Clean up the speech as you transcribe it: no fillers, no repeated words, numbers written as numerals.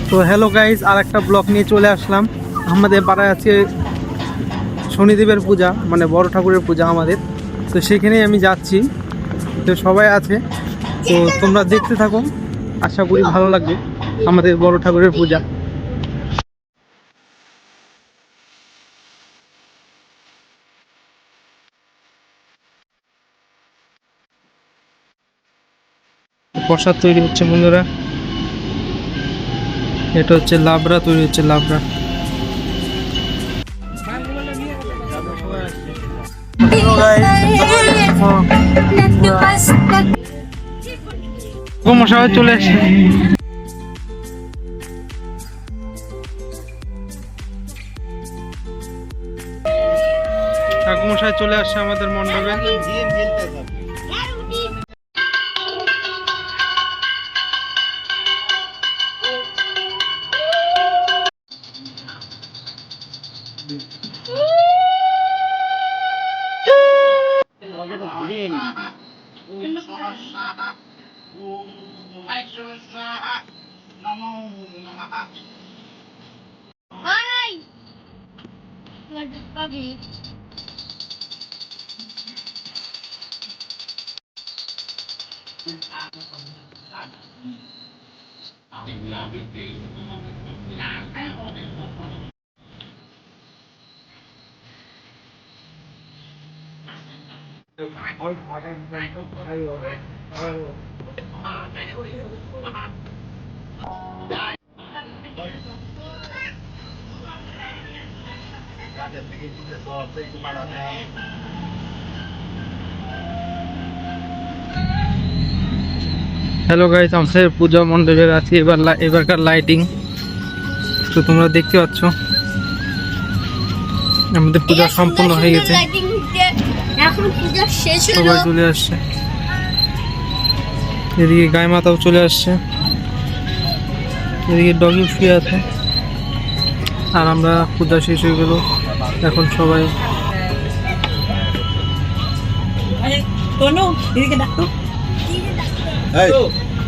তো hello guys, আর একটা blog নিয়ে চলে আসলাম। আমাদের পাড়ায় আছে শনিদেবের পূজা, মানে বড় ঠাকুরের পূজা আমাদের। তো সেখানেই আমি যাচ্ছি, তো সবাই আছে, তো তোমরা দেখতে থাকো, আশা করি ভালো লাগবে আমাদের বড় ঠাকুরের পূজা। প্রসাদ তৈরি হচ্ছে বন্ধুরা, এটা হচ্ছে লাবড়া তৈরি হচ্ছে, লাবড়া। মশাই চলে আসছে, ঠাকুমশাই চলে আসছে আমাদের মণ্ডপে। হ্যালো গাইস, আমাদের পূজা মণ্ডপের আছে এবারকার লাইটিং, তো তোমরা দেখতে পাচ্ছ আমাদের পূজা সম্পূর্ণ হয়ে গেছে। এখন পূজা শেষ হলো, সবাই চলে আসছে, এদিকে গায়ে মাতাও চলে আসছে, এদিকে ডগি শুয়ে আছে, আর আমরা পূজা শেষ হয়ে গেল। এখন সবাই এদিকে ডাকো।